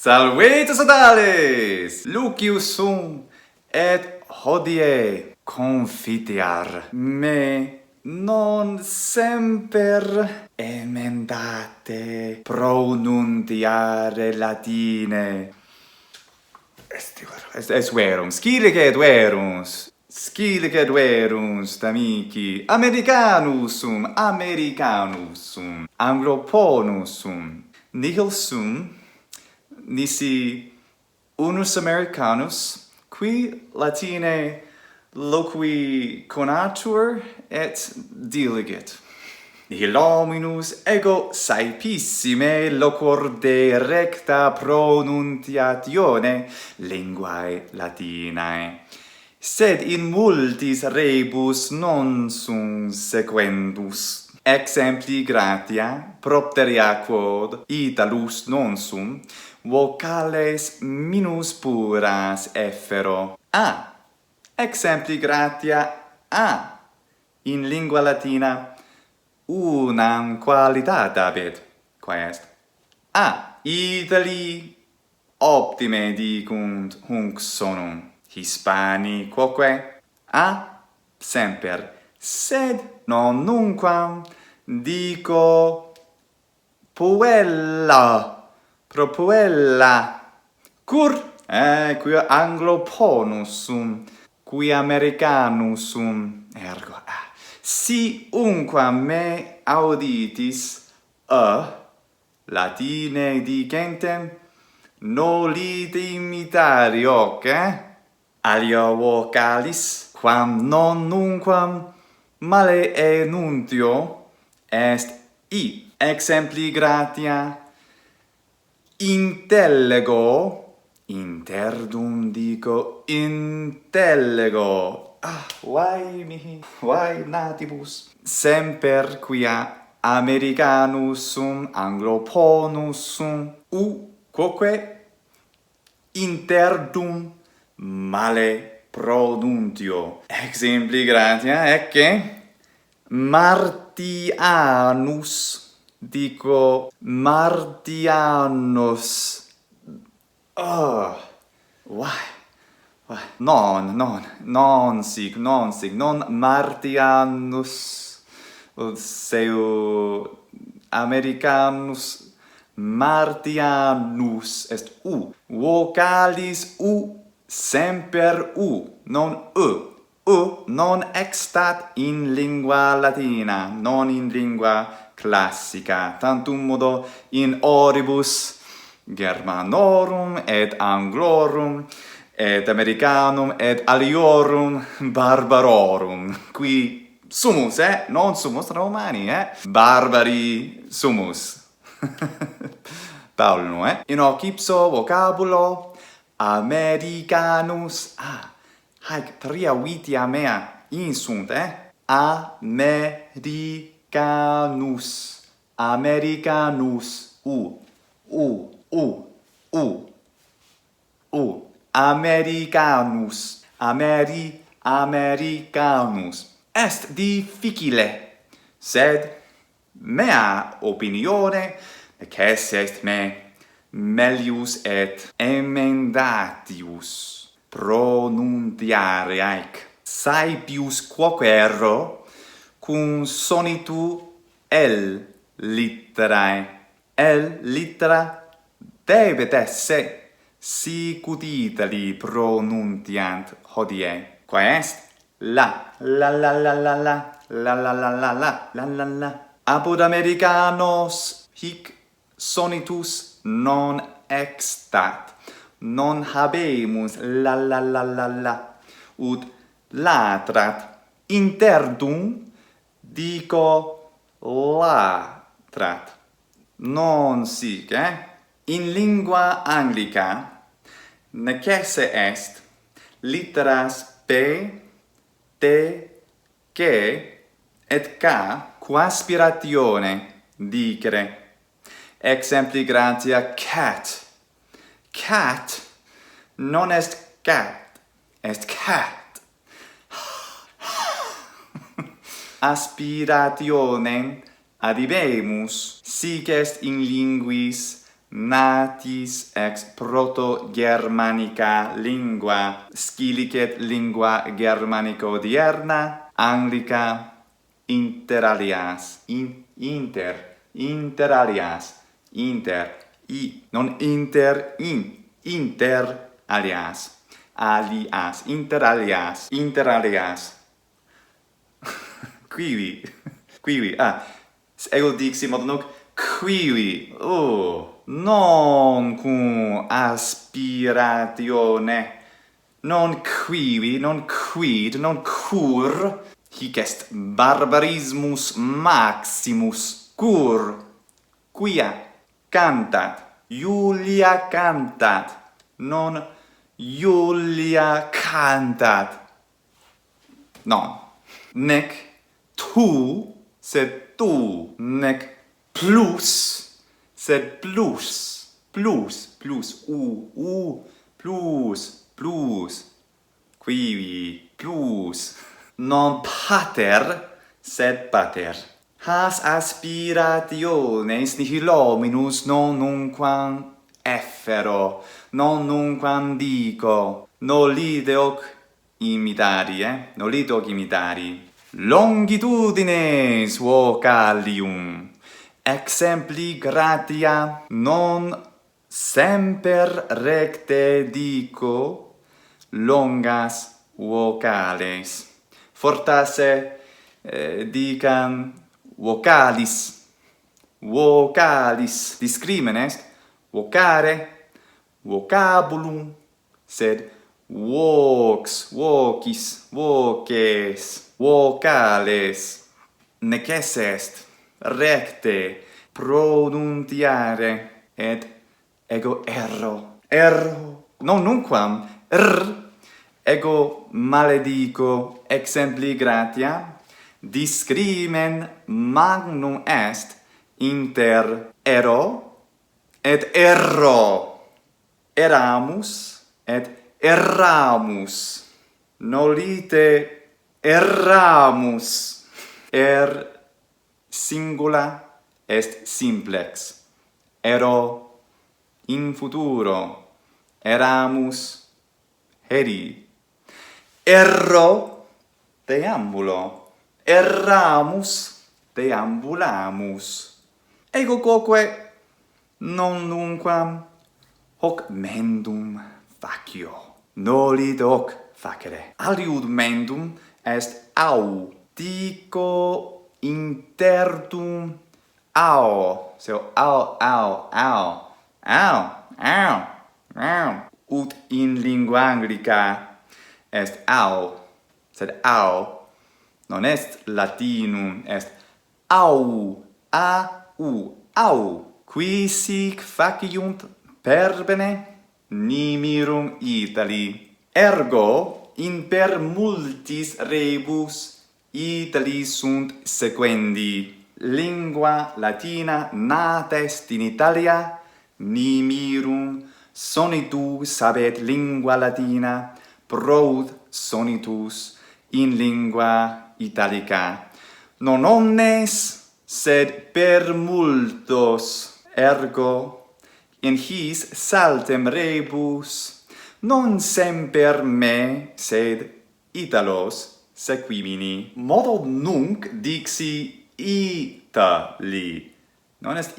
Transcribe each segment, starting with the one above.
Salvete sodales! Lucius sum et hodie confitear me non semper emendate pronuntiare latine. Est verum, scilic et veruns, amici, Americanus sum, Angloponus sum, nihil sum, nisi unus Americanus, qui Latine loqui conatur et diligit. Nihil hominus ego saepissime loquor de recta pronuntiatione linguae Latinae. Sed in multis rebus non sum sequendus. Exempli gratia, propteria quod Italus non sum, vocales minus puras effero. Exempli gratia, in lingua Latina, unam qualitate habet, quae est. Itali optime dicunt hunc sonum, Hispani quoque, semper, sed non nunquam dico puella, pro puella. Cur? Quia Angloponus sum, qui Americanus sum, ergo, si unquam me auditis Latine dicentem, nolite imitari hoc, alio vocalis, quam non nunquam male enuntio est I. Exempli gratia, interdum dico intellego. Vai natibus. Semper quia Americanus sum, Angloponus sum, quoque interdum male pronuntio. Exempli gratia, ecce Martianus, dico Martianus. Non sic, non Martianus, seu Americanus, Martianus est U. Vocalis U, semper U, non U. U non extat in lingua Latina, non in lingua classica, tantum modo in oribus Germanorum et Anglorum et Americanum et aliorum barbarorum, qui sumus, non sumus Romani, barbari sumus. Paulus, in hoc ipso vocabulo Americanus, haec tria vitia mea insunt, Americanus, Americanus. Est difficile, sed mea opinione, neces est me melius et emendatius pronuntiare haec. Saepius quoque erro, cum sonitu L litterae. L littera debet esse, sicut Itali pronuntiant hodie. Quae est? La. Apud Americanos hic sonitus non extat. Non habemus la. Ut latrat. Interdum dico latrat. Non sic, In lingua Anglica necesse est litteras P, T, G et K quaspiratione dicere. Exempli gratia cat. Cat non est cat, est cat. Aspirationem adibemus, sic est in linguis natis ex proto-germanica lingua, scilicet lingua germanica odierna, Anglica, inter alias, inter alias, non inter, inter alias, inter alias, quivi, ego diximod nunc quivi, non cum aspiratione, non quivi, non quid, non cur, hic est barbarismus maximus, quia cantat, Julia cantat, non Julia cantat, non, nec tu, sed tu, nec plus, sed plus, quivi, plus, non pater, sed pater. Has aspirationes nihil hominus non nunquam effero, non nunquam dico, nolite hoc imitari, longitudines vocalium, exempli gratia, non semper recte dico, longas vocales. Fortasse dicam vocalis, discrimen est, vocare, vocabulum, sed vocis, voces, vocales, neces est recte pronuntiare, et ego erro, non nunquam ego maledico exempli gratia, discrimen magnum est inter ero et erro, eramus et erramus, nolite erramus, singula est simplex, ero in futuro, eramus heri, erro deambulo, erramus deambulamus. Ego quoque non nunquam hoc mendum facio, nolite hoc facere. Aliud mendum est dico intertum ut in lingua Anglica est sed non est latinum, est qui sic faciunt per bene nimirum Itali. Ergo in per multis rebus Itali sunt sequendi. Lingua latina nata est in Italia, nimirum sonitus habet lingua latina, proud sonitus in lingua italica. Non omnes, sed per multos, ergo in his saltem rebus, non semper me, sed Italos sequimini. Modo nunc dixi Itali, non est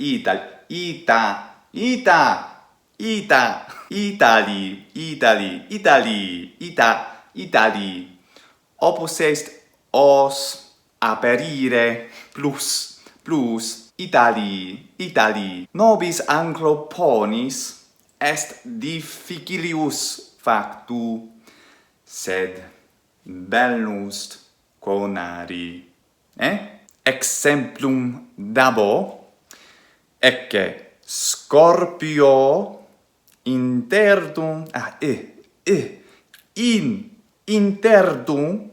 Itali, opus est os aperire plus, Itali, nobis Angloponis est difficilius factu, sed bellus conari. Exemplum dabo, ecce Scorpio interdum, interdum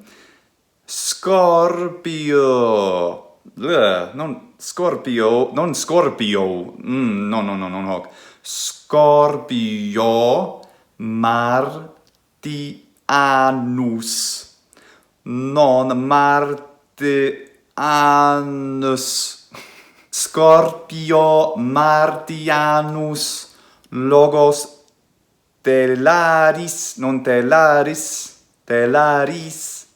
Scorpio, non hoc, Scorpio Martianus, non Martianus, Scorpio Martianus Logos Stellaris, non Stellaris,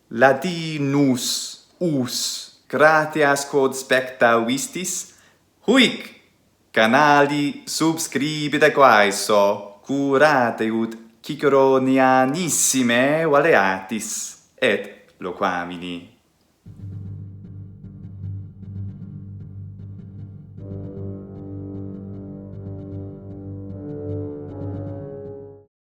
Latinus us, gratias quod spectavistis, huic canali subscribite quaeso, curate ut Ciceronianissime valeatis, et loquamini.